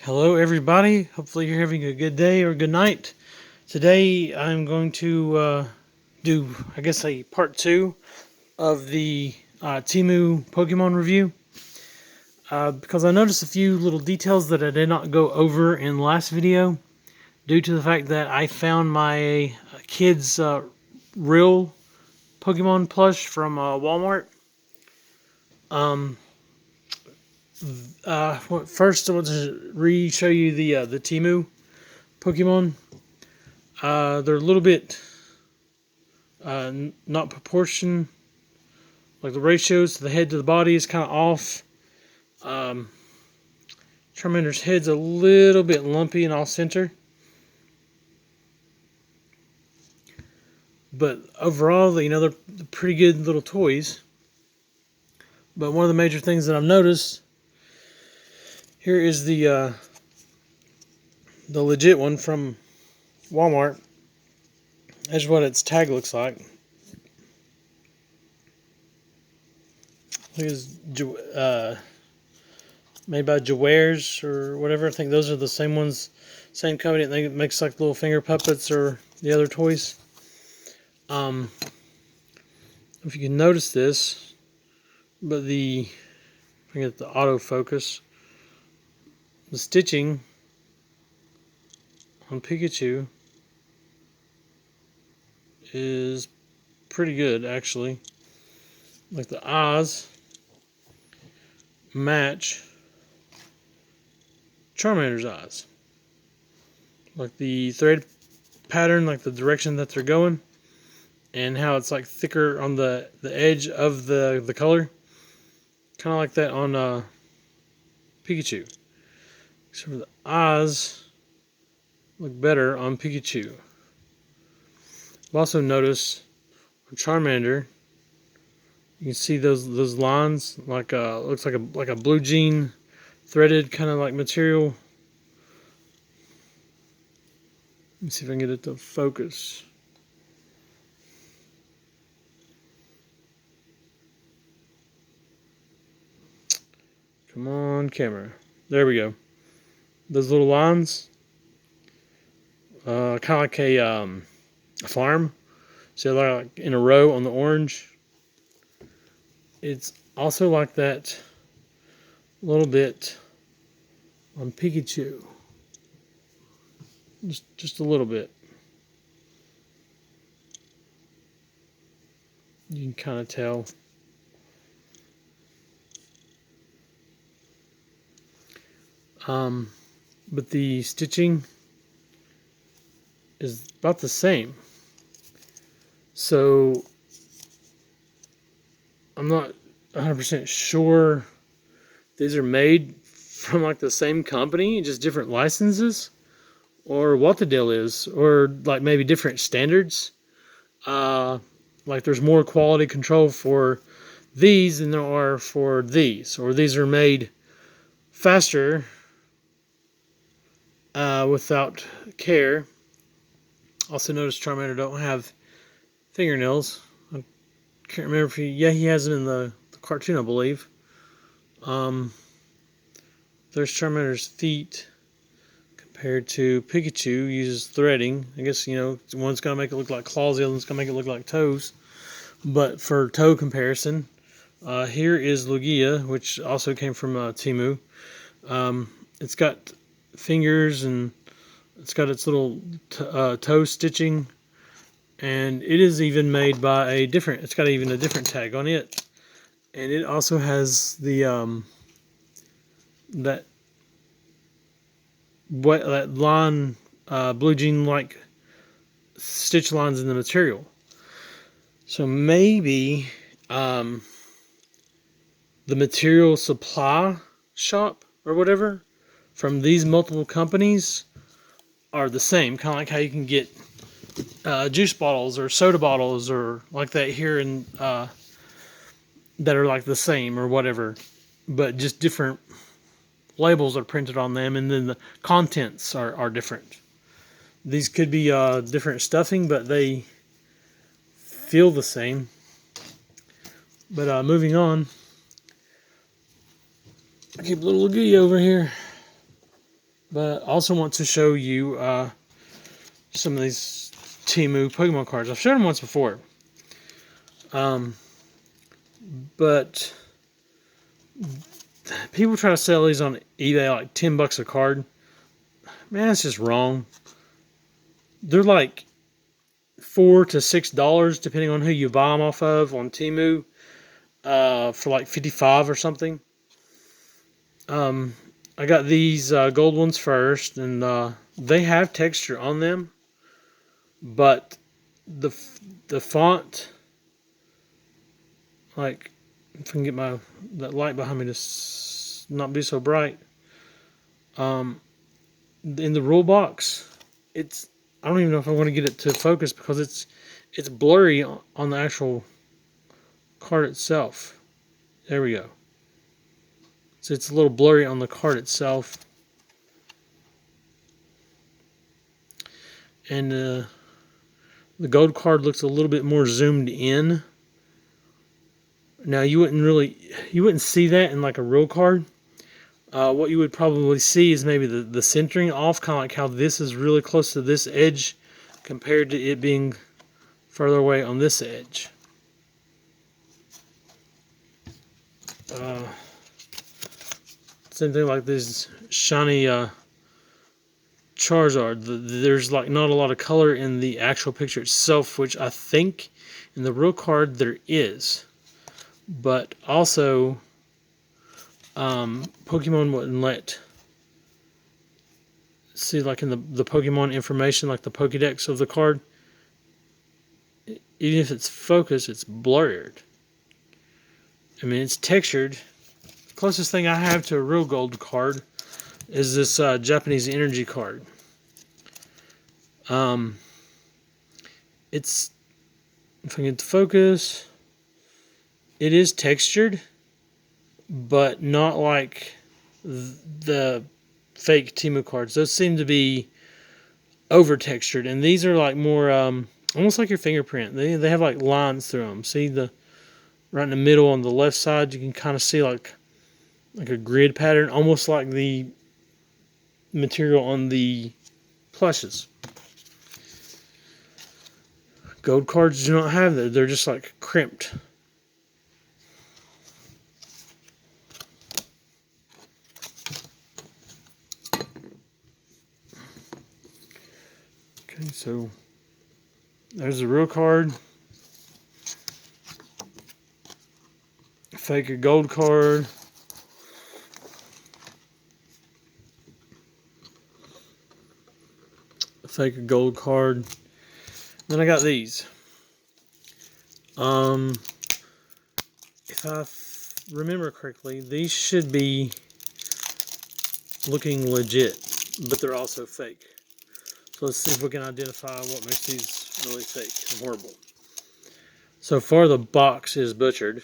Hello everybody, hopefully you're having a good day or good night. Today I'm going to do, I guess, a part 2 of the temu Pokemon review. Because I noticed a few little details that I did not go over in the last video, due to the fact that I found my kid's real Pokemon plush from Walmart. First I want to re-show you the temu Pokemon. They're a little bit not proportion, like the ratios to the head to the body is kind of off. Charmander's head's a little bit lumpy and off center, but overall, they're pretty good little toys. But one of the major things that I've noticed here is the legit one from Walmart. That's what its tag looks like. It's made by Jawares or whatever. I think those are the same ones, same company. I think it makes like little finger puppets or the other toys. If you can notice this, but if I get the autofocus, the stitching on Pikachu is pretty good, actually. Like the eyes match Charmander's eyes. Like the thread pattern, like the direction that they're going, and how it's like thicker on the edge of the color. Kind of like that on Pikachu. Except for the eyes look better on Pikachu. I've also noticed on Charmander, you can see those lines, like looks like a blue jean threaded kind of like material. Let me see if I can get it to focus. Come on, camera. There we go. Those little lines, kind of like a farm. So they're like in a row on the orange. It's also like that a little bit on Pikachu. Just a little bit. You can kind of tell. But the stitching is about the same. So I'm not 100% sure these are made from like the same company, just different licenses, or what the deal is, or like maybe different standards. Like there's more quality control for these than there are for these, or these are made faster without care. Also notice Charmander don't have fingernails. I can't remember if he has them in the cartoon, I believe. There's Charmander's feet compared to Pikachu uses threading. I guess, one's going to make it look like claws, the other one's going to make it look like toes. But for toe comparison, here is Lugia, which also came from temu. It's got fingers and it's got its little toe stitching, and it is even made by it's got even a different tag on it, and it also has the that line, blue jean like stitch lines in the material. So maybe the material supply shop or whatever from these multiple companies are the same, kind of like how you can get juice bottles or soda bottles or like that here in that are like the same or whatever, but just different labels are printed on them, and then the contents are different. These could be different stuffing, but they feel the same. But moving on, I keep little Lugia over here. But I also want to show you some of these Temu Pokemon cards. I've shown them once before. But people try to sell these on eBay like $10 a card. Man, that's just wrong. They're like $4 to $6 depending on who you buy them off of on Temu. For like 55 or something. I got these gold ones first, and they have texture on them, but the font, like, if I can get that light behind me to not be so bright, in the rule box, I don't even know if I want to get it to focus because it's blurry on the actual card itself. There we go. So it's a little blurry on the card itself. And the gold card looks a little bit more zoomed in. Now you wouldn't see that in like a real card. What you would probably see is maybe the centering off, kind of like how this is really close to this edge compared to it being further away on this edge. Same thing like this shiny Charizard. There's like not a lot of color in the actual picture itself, which I think in the real card there is. But also, Pokemon wouldn't let see like in the Pokemon information, like the Pokédex of the card. Even if it's focused, it's blurred. I mean, it's textured. The closest thing I have to a real gold card is this Japanese energy card. It's, if I get to focus, it is textured, but not like the fake Temu cards. Those seem to be over textured, and these are like more almost like your fingerprint. They have like lines through them. See right in the middle on the left side, you can kind of see like a grid pattern, almost like the material on the plushes. Gold cards do not have that. They're just like crimped. Okay, so there's a real card. Fake a gold card. Fake a gold card. Then I got these. If I remember correctly, these should be looking legit, but they're also fake. So let's see if we can identify what makes these really fake and horrible. So far, the box is butchered.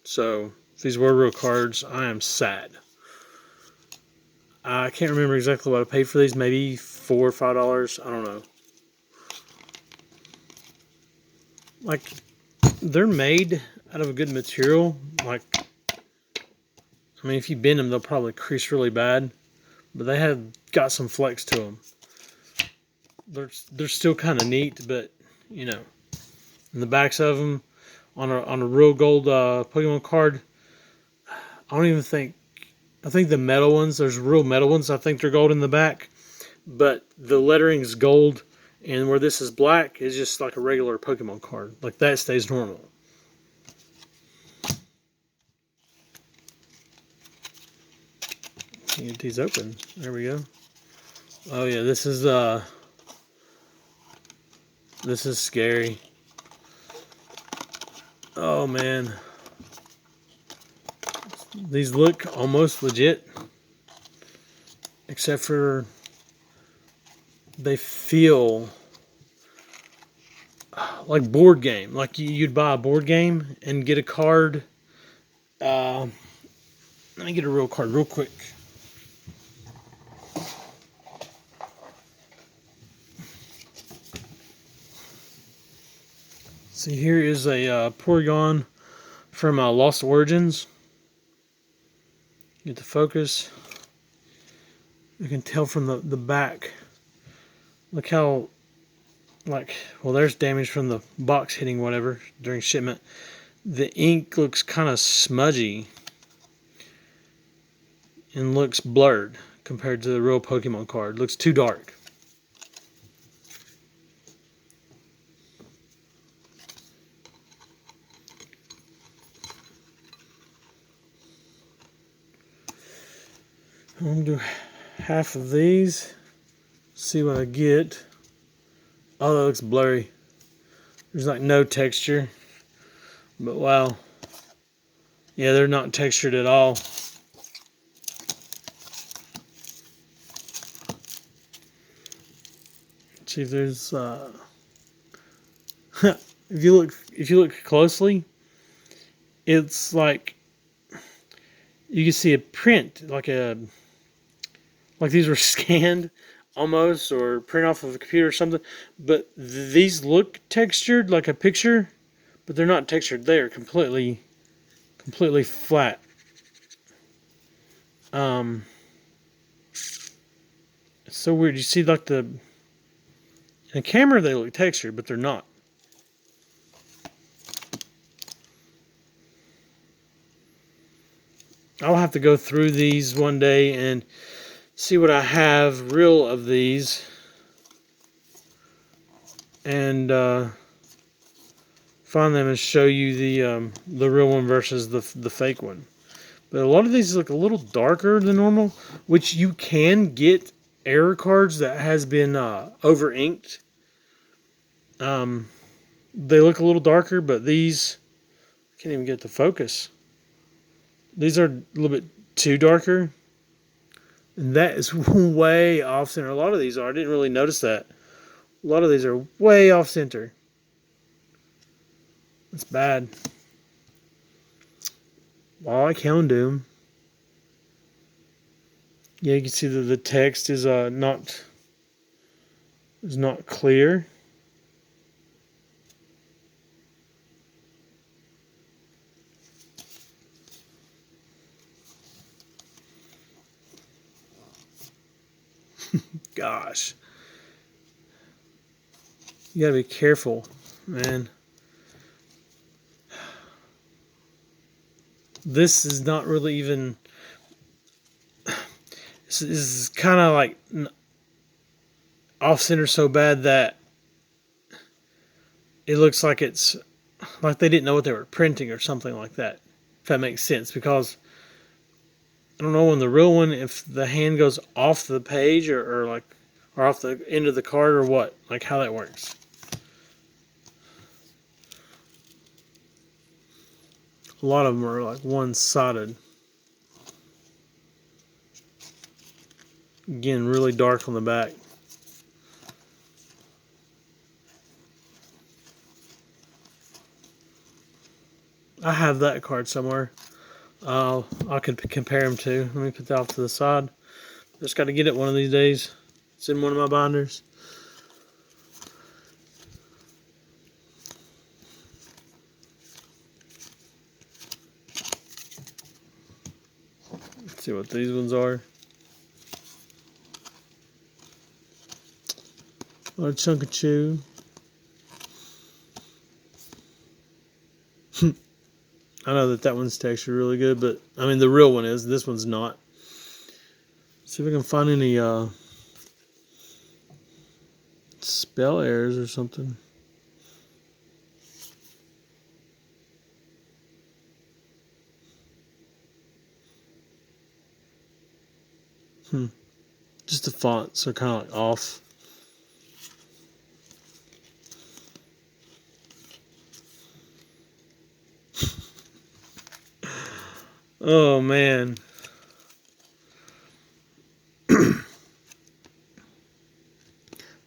So if these were real cards, I am sad. I can't remember exactly what I paid for these. Maybe $4 or $5. I don't know. Like, they're made out of a good material. Like, I mean, if you bend them, they'll probably crease really bad. But they have got some flex to them. They're still kind of neat, but you know, in the backs of them on a real gold Pokemon card, I don't even think. I think the metal ones, there's real metal ones. I think they're gold in the back, but the lettering is gold, and where this is black is just like a regular Pokemon card. Like that stays normal. Get these open. There we go. Oh yeah, this is scary. Oh man. These look almost legit, except for they feel like board game. Like you'd buy a board game and get a card. Let me get a real card real quick. See, here is a Porygon from Lost Origins. Get the focus. You can tell from the back. Look how, like, well, there's damage from the box hitting whatever during shipment. The ink looks kind of smudgy and looks blurred compared to the real Pokemon card. Looks too dark. I'm going to do half of these. See what I get. Oh, that looks blurry. There's like no texture. But wow. Yeah, they're not textured at all. See, there's if you look closely, it's like you can see a print, like these were scanned almost, or print off of a computer or something. But these look textured like a picture, but they're not textured. They are completely flat. It's so weird. You see, like in the camera, they look textured, but they're not. I'll have to go through these one day and see what I have real of these, and find them and show you the real one versus the fake one. But a lot of these look a little darker than normal, which you can get error cards that has been over inked. They look a little darker, but these, I can't even get the focus. These are a little bit too darker. And that is way off center. A lot of these are. I didn't really notice that. A lot of these are way off center. That's bad. All I can do. Yeah, you can see that the text is not clear. Gosh. You gotta be careful, man. This is not really even... This is kind of like off-center so bad that it looks like it's... like they didn't know what they were printing or something like that. If that makes sense, because... I don't know on the real one if the hand goes off the page or off the end of the card or what, like how that works. A lot of them are like one-sided. Again, really dark on the back. I have that card somewhere. I could compare them to. Let me put that off to the side. Just got to get it one of these days. It's in one of my binders. Let's see what these ones are. A chunk of chew. I know that one's textured really good, but I mean the real one is. This one's not. See if I can find any spell errors or something. Just the fonts are kind of like off. Oh man.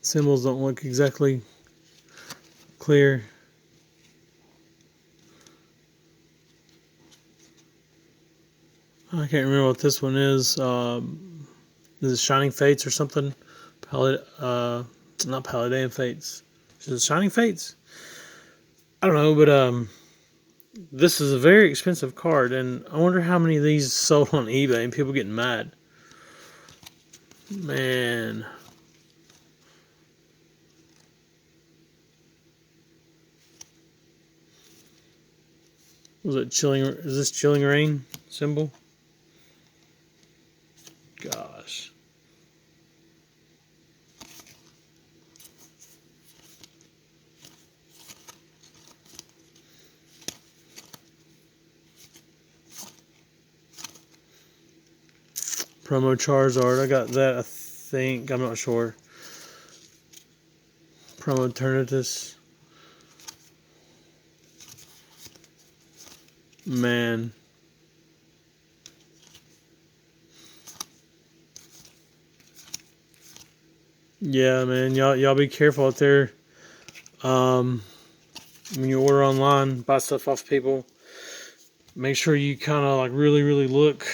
Symbols don't look exactly clear. I can't remember what this one is. Is it Shining Fates or something? Not Palladium Fates. Is it Shining Fates? I don't know, but this is a very expensive card, and I wonder how many of these sold on eBay and people getting mad. Man. Was it chilling? Is this chilling rain symbol? Gosh. Promo Charizard. I got that, I think. I'm not sure. Promo Eternatus. Man. Yeah, man. Y'all be careful out there. When you order online, buy stuff off people, make sure you kind of like really look.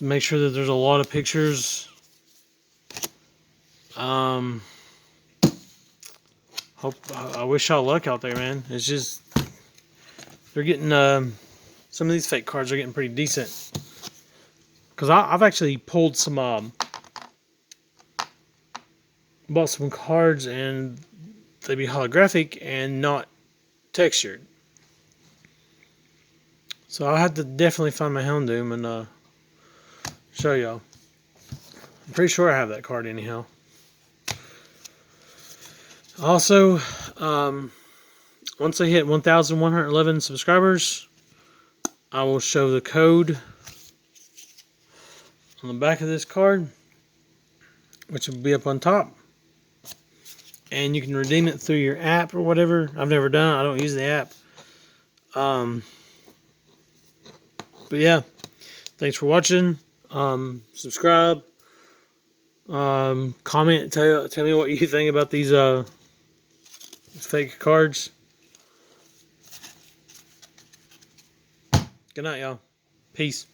Make sure that there's a lot of pictures. I wish y'all luck out there, man. It's just they're getting some of these fake cards are getting pretty decent. Cause I've actually pulled some bought some cards and they be holographic and not textured. So I'll have to definitely find my Houndoom and show y'all. I'm pretty sure I have that card anyhow. Also, once I hit 1,111 subscribers, I will show the code on the back of this card, which will be up on top. And you can redeem it through your app or whatever. I've never done it. I don't use the app. But yeah, thanks for watching. Subscribe. Comment. Tell me what you think about these fake cards. Good night, y'all. Peace.